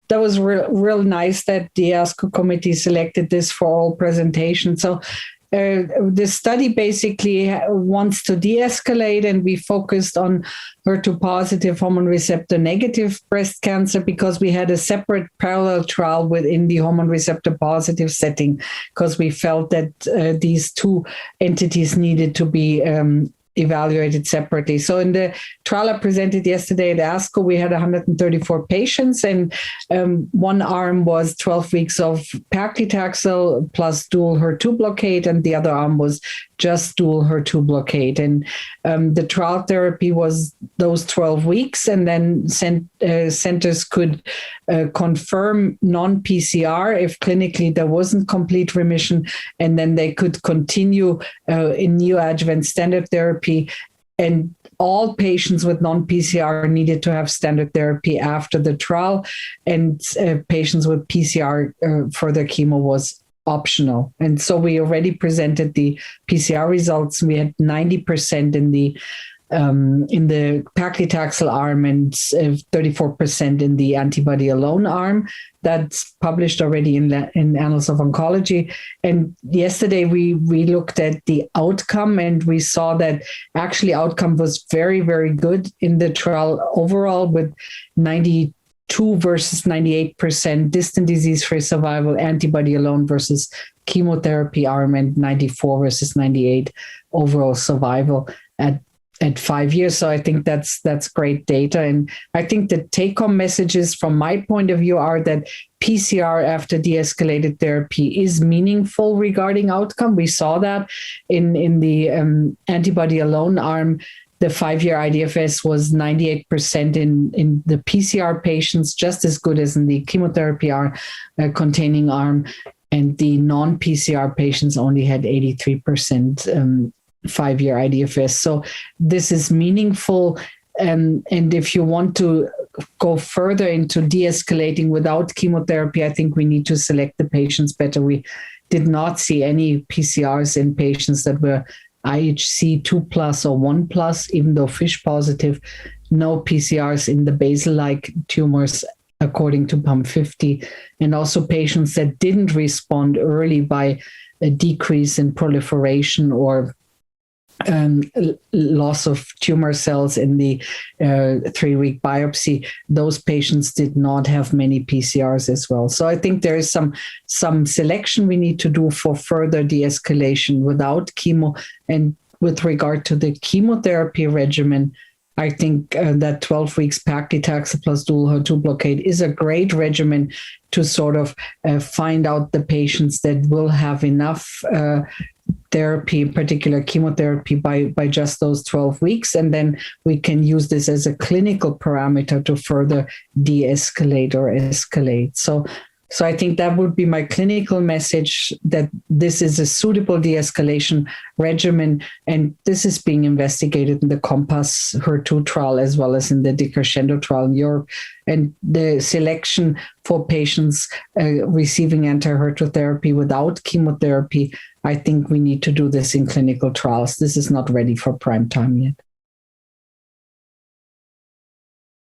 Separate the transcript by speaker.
Speaker 1: that was real nice that the ASCO committee selected this for all presentations. So the study basically wants to de-escalate, and we focused on HER2 positive, hormone receptor negative breast cancer because we had a separate parallel trial within the hormone receptor positive setting, because we felt that these two entities needed to be evaluated separately. So in the trial I presented yesterday at ASCO, we had 134 patients, and one arm was 12 weeks of Paclitaxel plus dual HER2 blockade, and the other arm was just dual HER2 blockade. And the trial therapy was those 12 weeks, and then centers could confirm non-PCR if clinically there wasn't complete remission, and then they could continue in neoadjuvant standard therapy. And all patients with non-PCR needed to have standard therapy after the trial, and patients with PCR further chemo was optional. And so we already presented the PCR results. We had 90% in the Paclitaxel arm and 34% in the antibody alone arm. That's published already in Annals of Oncology. And yesterday we looked at the outcome, and we saw that actually outcome was very, very good in the trial overall, with 92 versus 98% distant disease-free survival, antibody alone versus chemotherapy arm, and 94 versus 98 overall survival at 5 years. So I think that's great data. And I think the take-home messages from my point of view are that PCR after de-escalated therapy is meaningful regarding outcome. We saw that in the antibody alone arm. The 5-year IDFS was 98% in the PCR patients, just as good as in the chemotherapy arm, containing arm. And the non-PCR patients only had 83% 5-year IDFS. So this is meaningful. And if you want to go further into de-escalating without chemotherapy, I think we need to select the patients better. We did not see any PCRs in patients that were IHC 2+ or 1+, even though FISH positive, no PCRs in the basal-like tumors according to PAM50, and also patients that didn't respond early by a decrease in proliferation or loss of tumor cells in the 3-week biopsy. Those patients did not have many PCRs as well. So I think there is some selection we need to do for further de-escalation without chemo. And with regard to the chemotherapy regimen, I think that 12 weeks Paclitaxel plus dual HER2 blockade is a great regimen to sort of find out the patients that will have enough therapy, in particular chemotherapy, by just those 12 weeks. And then we can use this as a clinical parameter to further de-escalate or escalate. So I think that would be my clinical message, that this is a suitable de-escalation regimen, and this is being investigated in the COMPASS HER2 trial as well as in the DiCrescendo trial in Europe. And the selection for patients receiving anti-HER2 therapy without chemotherapy, I think we need to do this in clinical trials. This is not ready for prime time yet.